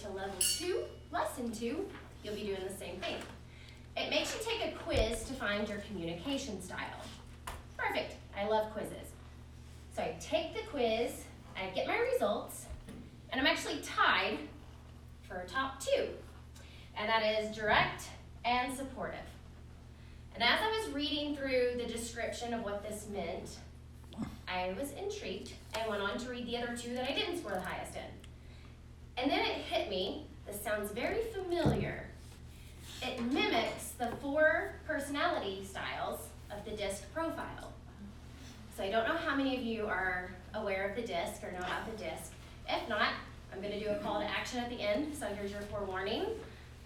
to level 2, lesson 2, you'll be doing the same thing. It makes you take a quiz to find your communication style. Perfect, I love quizzes. So I take the quiz, I get my results, and I'm actually tied for top 2. And that is direct and supportive. And as I was reading through the description of what this meant, I was intrigued and went on to read the other 2 that I didn't score the highest in. And then it hit me, this sounds very familiar. It mimics the 4 personality styles of the DISC profile. So I don't know how many of you are aware of the DISC or know about the DISC. If not, I'm going to do a call to action at the end, so here's your forewarning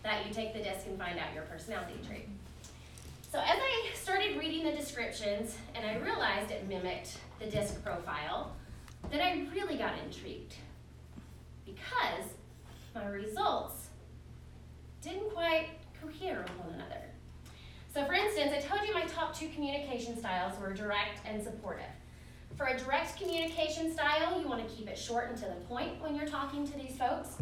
that you take the DISC and find out your personality trait. So as I started reading the descriptions and I realized it mimicked the DISC profile, then I really got intrigued because my results didn't quite cohere with one another. So for instance, I told you my top 2 communication styles were direct and supportive. For a direct communication style, you want to keep it short and to the point when you're talking to these folks.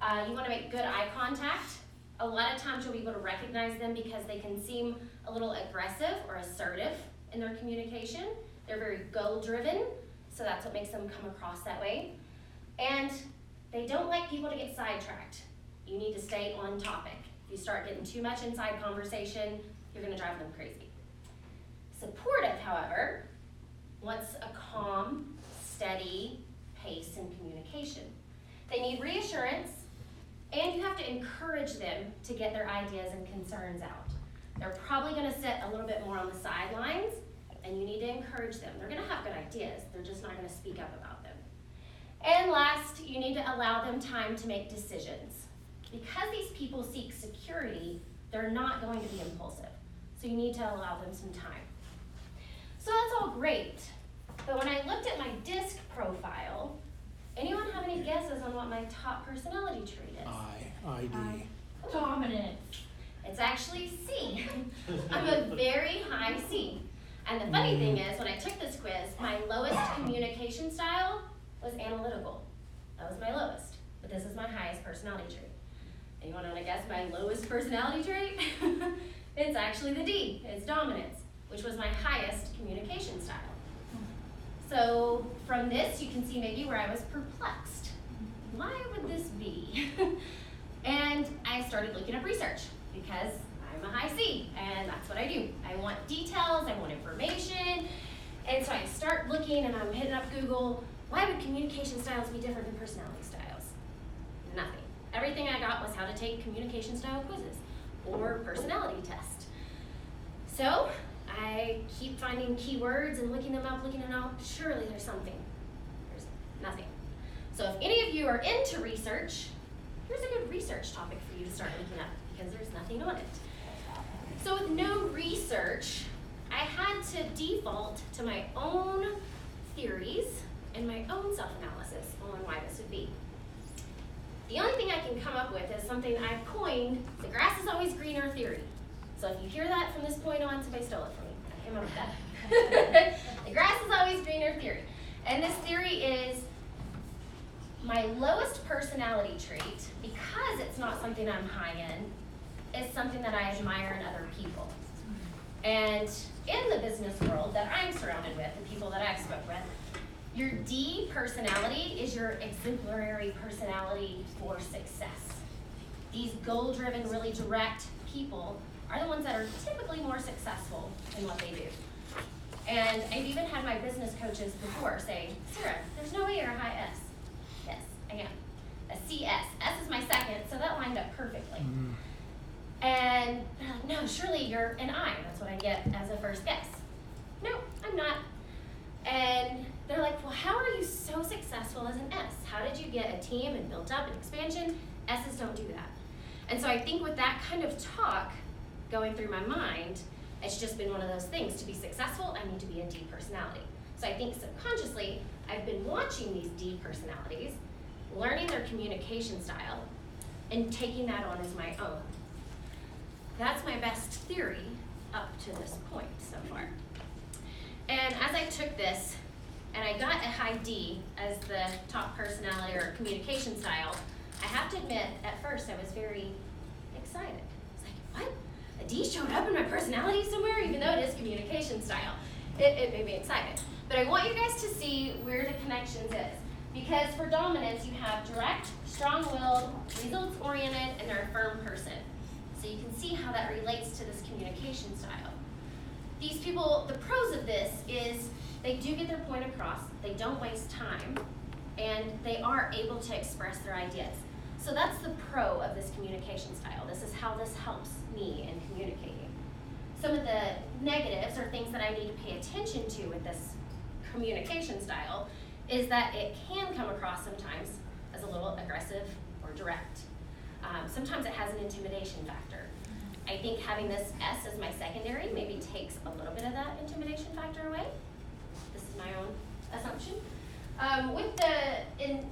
You want to make good eye contact. A lot of times you'll be able to recognize them because they can seem a little aggressive or assertive in their communication. They're very goal-driven, so that's what makes them come across that way. And they don't like people to get sidetracked. You need to stay on topic. If you start getting too much inside conversation, you're going to drive them crazy. Supportive, however, wants a calm, steady pace in communication. They need reassurance, and you have to encourage them to get their ideas and concerns out. They're probably going to sit a little bit more on the sidelines, and you need to encourage them. They're going to have good ideas, they're just not going to speak up about them. And last, you need to allow them time to make decisions. Because these people seek security, they're not going to be impulsive. So you need to allow them some time. So that's all great. But when I looked at my DISC profile, anyone have any guesses on what my top personality trait is? ID. Dominant. It's actually C. I'm a very high C. And the funny thing is, when I took this quiz, my lowest communication style was analytical. That was my lowest. But this is my highest personality trait. And you want to guess my lowest personality trait? It's actually the D. It's dominance, which was my highest communication style. So from this, you can see maybe where I was perplexed. Why would this be? And I started looking up research because I'm a high C, and that's what I do. I want details, I want information, and so I start looking and I'm hitting up Google, why would communication styles be different than personality styles? Nothing. Everything I got was how to take communication style quizzes or personality tests. So I keep finding keywords and looking them up. Surely there's something. There's nothing. So if any of you are into research, here's a good research topic for you to start looking up because there's nothing on it. So with no research, I had to default to my own theories and my own self-analysis on why this would be. The only thing I can come up with is something I've coined, the grass is always greener theory. So if you hear that from this point on, somebody stole it from me. I came up with that. The grass is always greener theory. And this theory is my lowest personality trait, because it's not something I'm high in, is something that I admire in other people. And in the business world that I'm surrounded with, the people that I've spoke with, your D personality is your exemplary personality for success. These goal-driven, really direct people are the ones that are typically more successful in what they do. And I've even had my business coaches before say, Sarah, there's no way you're a high S. Yes, I am. A CS. S is my second, so that lined up perfectly. And they're like, no, surely you're an I. That's what I get as a first guess. No, I'm not. And they're like, well, how are you so successful as an S? How did you get a team and built up an expansion? S's don't do that. And so I think with that kind of talk going through my mind, it's just been one of those things. To be successful, I need to be a D personality. So I think subconsciously, I've been watching these D personalities, learning their communication style, and taking that on as my own. That's my best theory up to this point so far. And as I took this, and I got a high D as the top personality or communication style, I have to admit, at first I was very excited. I was like, what? A D showed up in my personality somewhere, even though it is communication style. It made me excited. But I want you guys to see where the connections is. Because for dominants, you have direct, strong-willed, results-oriented, and they're a firm person. So you can see how that relates to this communication style. These people, the pros of this is they do get their point across, they don't waste time, and they are able to express their ideas. So that's the pro of this communication style. This is how this helps me in communicating. Some of the negatives or things that I need to pay attention to with this communication style is that it can come across sometimes as a little aggressive or direct. Sometimes it has an intimidation factor. I think having this S as my secondary maybe takes a little bit of that intimidation factor away. This is my own assumption. With the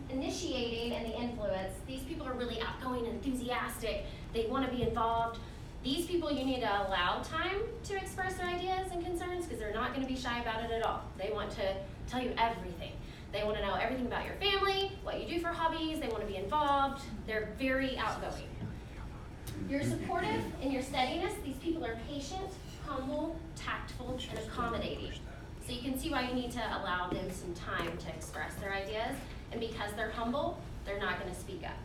initiating and the influence, these people are really outgoing, enthusiastic, they want to be involved. These people you need to allow time to express their ideas and concerns because they're not going to be shy about it at all. They want to tell you everything. They want to know everything about your family, what you do for hobbies, they want to be involved. They're very outgoing. You're supportive in your steadiness. These people are patient, humble, tactful, and accommodating. So you can see why you need to allow them some time to express their ideas. And because they're humble, they're not going to speak up.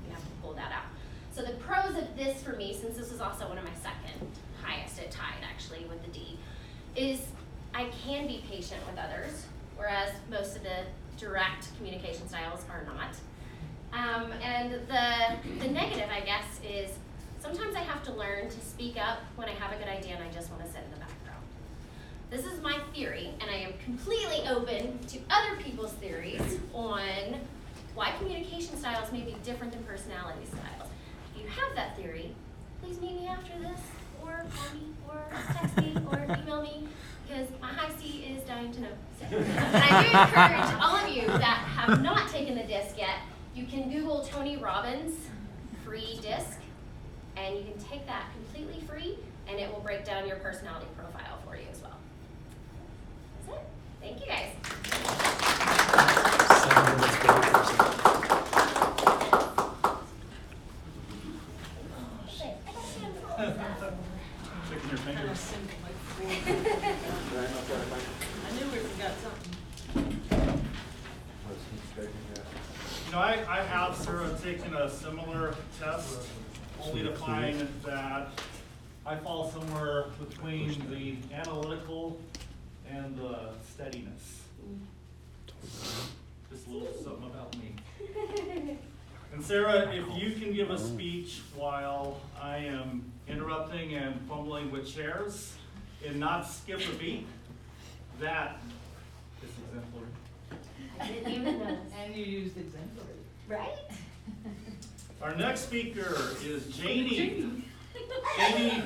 You have to pull that out. So the pros of this for me, since this is also one of my second highest, it tied actually with the D, is I can be patient with others, whereas most of the direct communication styles are not. And the negative, I guess, is sometimes I have to learn to speak up when I have a good idea and I just want to sit in the background. This is my theory, and I am completely open to other people's theories on why communication styles may be different than personality styles. If you have that theory, please meet me after this, or call me, or text me, or email me, because my high C is dying to know. So, and I do encourage all of you that have not taken the disc yet, you can Google Tony Robbins free disc, and you can take that completely free, and it will break down your personality profile for you as well. That's it. Thank you guys. Checking your fingers. I knew we forgot something. You know, I have Sarah taken a similar test, only to find that I fall somewhere between the analytical and the steadiness. Just a little something about me. And Sarah, if you can give a speech while I am interrupting and fumbling with chairs and not skip a beat, that is exemplary. I didn't even know. And you used exemplary. Right? Our next speaker is Janie. Janie